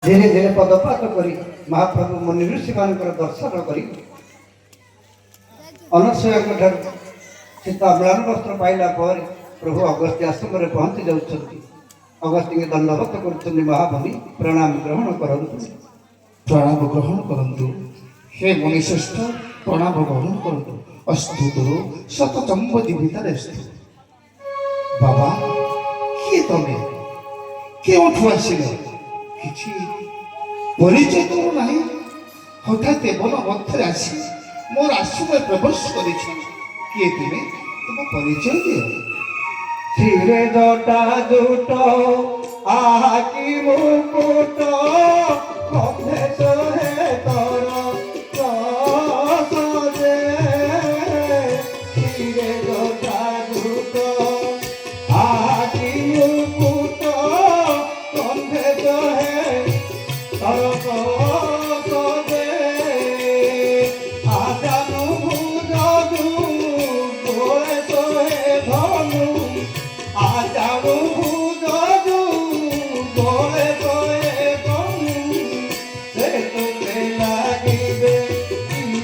धीरे धीरे पदपात कर महाप्रभु मुनि ऋषि मान दर्शन कर अनसया सीता म्लान वस्त्र पाइला पर प्रभु अगस्त्य आश्रम में पहुंची जाऊँच। अगस्त्य के दंडवत कर महामुनि प्रणाम ग्रहण करंतु प्रणाम ग्रहण करंतु हे मुनिश्रेष्ठ प्रणाम ग्रहण करंतु अस्तु गुरु शतचम्ब जीवितारेस्तु। बाबा किए तमे केउठु आसिल किछि परिचय तो नहीं हठात वन मध्य आसी मोर आश्रम प्रवेश करिछि किए तुमे तुम परिचय दियो। सिरे जटा जुट आकी मुकुट कन्हे सोहे तर सजे सिरे जटा जुट आकी मुकुट कन्हे सोहे तर सजे आजानु भुजु गोळे सोहे धनु आजानु भुजु गोळे सोहे धनु से तुमे लागिबे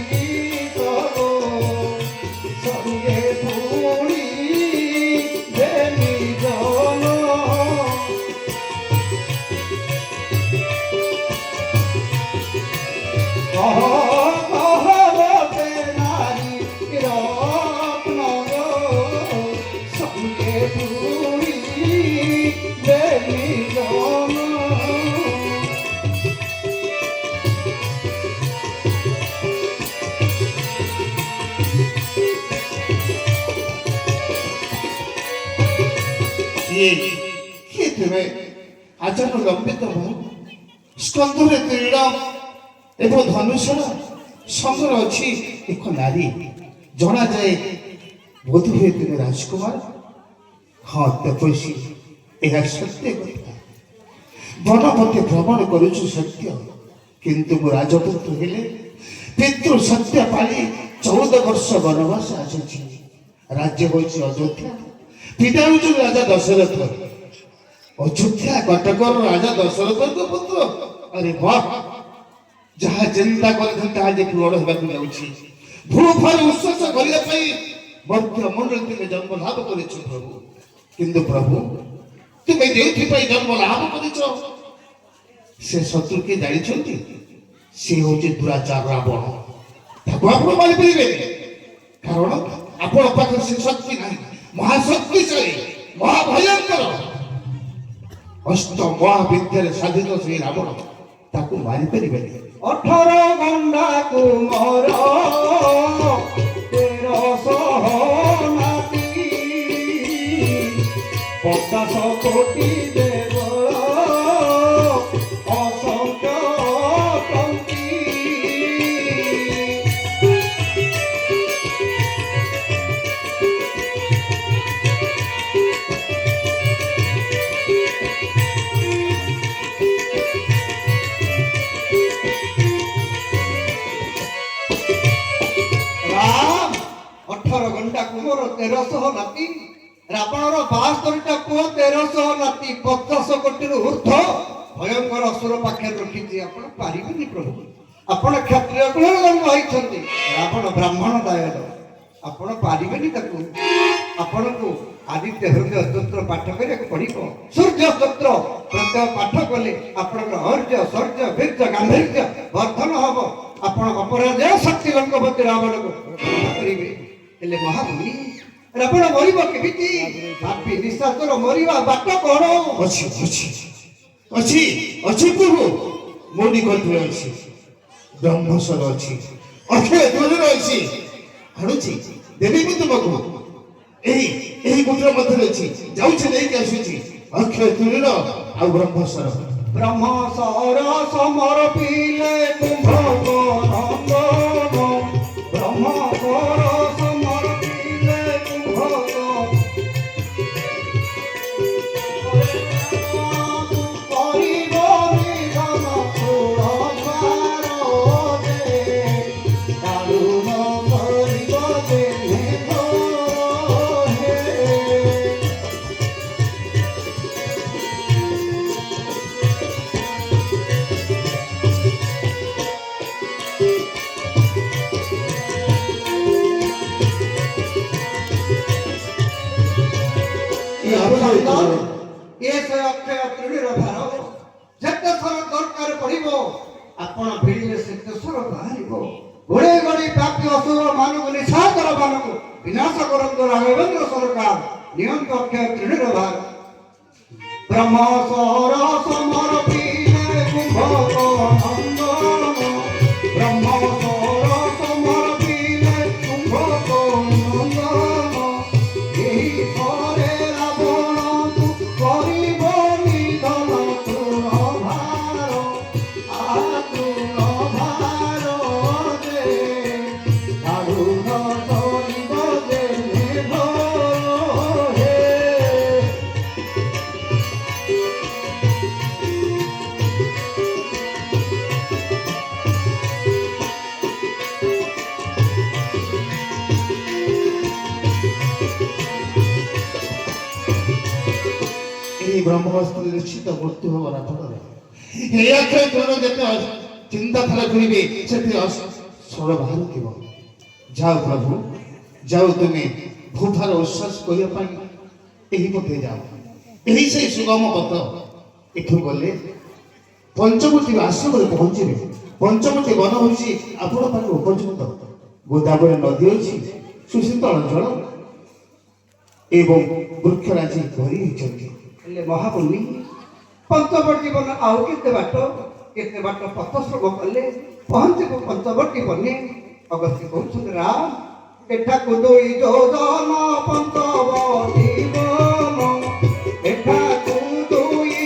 गीतरो संगे पुणी देमी जन ये तुमे आचार लंबित बहु स्कंधरे तीर्ण एवं धनुषण संगर अच्छी एक नारी जना जाए बोध हुए तुम राजकुमार। हाँ तपस्वी यह सत्य कथा वन मध्य भ्रमण करुछु सत्य किंतु मो राजपुत्र हेले पितृ सत्य पाली 14 वर्ष वनवास आसी राज्य होची अयोध्या पिता हूँ राजा दशरथ अयोध्या कटकर राजा दशरथ को पुत्र। अरे वाह जहाँ चिंता कर पूरण होगा भूफल उच्छ्वास करने मध्य मंडल तुम जन्म लाभ कर प्रभु किंतु प्रभु तुम्हें जो जन्म लाभ कर से शत्रु किए जानी सी हूँ दुराचार रावण आप मारिपारे कारण आपण पाखे से शक्ति ना महाशक्तिशाली महाभयंकर अष्ट महाविद्या साधित से रावण ताकू मारिपारे 18 गंडा कुमर 1300 नाती 50 कोटी देव असंख्य पंक्ति राम 18 घंटा कुमर 1300 नाती रावणर 72टा पुओ 1300 नाती 50 कोटी ऊर्ध्व भयंकर असुर पाखे रखी आपण पारिबेनी प्रभु आपण क्षत्रिय कुल जन्म होइछन्ती रावण ब्राह्मण दायर आपण पारिबेनी ताकू आपण को आदित्य हृदय स्तोत्र पाठ करे पड़िबो सूर्य स्तोत्र प्रत्यय पाठ कले आपण हर्य शौर्य वीर्य गांभीर्य वर्धन हबो आपण अपराजय शक्ति लंकपति रावण को करिवे हेले महामुनि रावण मरिबो केमिति पापी निशाचर मरिबा बाट कोन अच्छी अच्छी अच्छी अच्छी प्रभु मोदी कंठ अच्छी ब्रह्मस्वर अच्छी अक्षय ध्वज अच्छी आणुची देवी भी तुमको एही गुटर मध्य अच्छी जाउछि लेके आसुछि अक्षय ध्वज आ ब्रह्मस्वर समर पीले कुंभ ब्रह्मस्वर समर पीले कुंभ ଜଣେ ଏ ସେ ଅକ୍ଷୟ ତୃଣୀର ଭାର ଯେତେ ଥର ଦରକାର ପଡ଼ିବ ଆପଣ ଭିଡ଼ିଲେ ସେତେ ସ୍ୱର ବାହାରିବ। ଘୋଡ଼େ ଘୋଡ଼ି ପ୍ରାପ୍ତି ଅସୁର ମାନଙ୍କୁ ନିଶାଚର ମାନଙ୍କୁ ବିନାଶ କରନ୍ତୁ ରାଘବେନ୍ଦ୍ର ସରକାର ନିଅନ୍ତୁ ଅକ୍ଷୟ ତୃଣୀର ଭାର। ବ୍ରହ୍ମ ସହର ସମର ପିଲେ କୁମ୍ଭକ ନନ୍ଦନ ବ୍ରହ୍ମ ସହର ସମର ପିଲେ କୁମ୍ଭକ ନନ୍ଦନ ଏହି ଥରେ ରାବଣକୁ କରିବ ନିଧନ ତୃଣ ଭାର ତୃଣ ଭାର ଯେ ଦାରୁଣ ଧରିବ ଯେ ହେ। ଏହି ବ୍ରହ୍ମବସ୍ତ୍ର ନିଶ୍ଚିତ ମୃତ୍ୟୁ ହେବ ରାବଣର। ଏହି ଅକ୍ଷୟ ତୃଣ ଯେତେ ଚିନ୍ତାଧାରା କରିବେ ସେତେ ସ୍ୱର ବାହାରୁଥିବ। ଯାଅ ପ୍ରଭୁ ଯାଅ, ତୁମେ ଭୂଭାର ଉଚ୍ଛ୍ୱାସ କରିବା ପାଇଁ ଏହି ପଥେ ଯାଅ। ଏହି ସେହି ସୁଗମ ପଥ। ଏଠୁ ଗଲେ ପଞ୍ଚମୁଖୀ ଆଶ୍ରମରେ ପହଞ୍ଚିବେ। ପଞ୍ଚମୁଖୀ ବନ ହେଉଛି ଆପଣ ପାଖରେ ଉପଯୁକ୍ତ। ଗୋଦାବରୀ ନଦୀ ଅଛି, ସୁଶୀତଳ ଜଳ ଏବଂ ବୃକ୍ଷରାଜି ଭରି ହୋଇଛନ୍ତି। ହେଲେ ମହାମୁନି ପଞ୍ଚବଟୀ ବନ ଆଉ କେତେ ବାଟ ପଥଶ୍ରମ କଲେ ପହଞ୍ଚିବ ପଞ୍ଚବଟୀ ବନେ। ଅଗସ୍ତ୍ୟ କହୁଛନ୍ତି ରାମ ଏଠାକୁ 2 ଯୋଜନ ପଞ୍ଚବଟୀ ବନ ଏଠାକୁ 2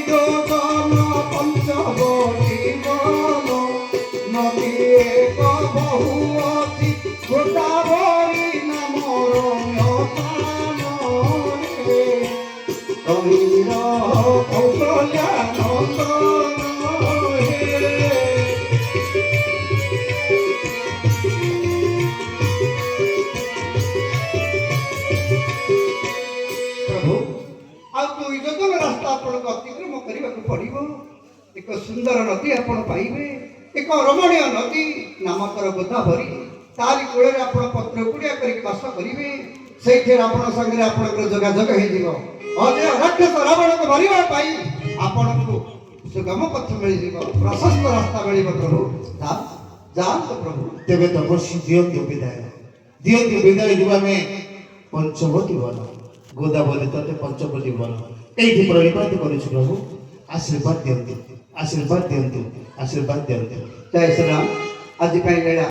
ଯୋଜନ ପଞ୍ଚବଟୀ ବନ ନଦୀ ଏକ ବହୁ ଅଛି ଗୋଦାବରୀ ନାମର ନ୍ୟତାନରେ କବିର କୌଶଲ୍ୟା ନନ୍ଦନ ହେ। ପ୍ରଭୁ ଆଉ 2 ଯୋଜନ ରାସ୍ତା ଆପଣଙ୍କୁ ଅତିକ୍ରମ କରିବାକୁ ପଡ଼ିବ। ଏକ ସୁନ୍ଦର ନଦୀ ଆପଣ ପାଇବେ, ଏକ ରମଣୀୟ ନଦୀ ନାମକର ଗୋଦାବରୀ। ତାରି କୂଳରେ ଆପଣ ପତ୍ର କୁଡ଼ିଆ କରିକି ବାସ କରିବେ। ସେଇଥିରେ ଆପଣ ସାଙ୍ଗରେ ଆପଣଙ୍କର ଯୋଗାଯୋଗ ହେଇଯିବ। ଅଜୟ ରାକ୍ଷସ ରାବଣକୁ ମାରିବା ପାଇଁ ଆପଣଙ୍କୁ ସୁଗମ ପଥ ମିଳିଯିବ, ପ୍ରଶସ୍ତ ରାସ୍ତା ମିଳିବ। ପ୍ରଭୁ ଯାଆନ୍ତୁ ପ୍ରଭୁ। ତେବେ ତପସ୍ୱୀ ଦିଅନ୍ତୁ ବିଦାୟ, ଦିଅନ୍ତୁ ବିଦାୟ। ଯିବା ଆମେ ପଞ୍ଚବଟୀ ବନ, ଗୋଦାବରୀ ତତେ ପଞ୍ଚବଟୀ ବନ ଏଇଠି ପ୍ରଣିପାତ କରୁଛୁ ପ୍ରଭୁ। ଆଶୀର୍ବାଦ ଦିଅନ୍ତୁ, ଆଶୀର୍ବାଦ ଦିଅନ୍ତୁ, ଆଶୀର୍ବାଦ ଦିଅନ୍ତୁ। ଜୟ ଶ୍ରୀରାମ। ଆଜି ପାଇଁ ଲୀଳା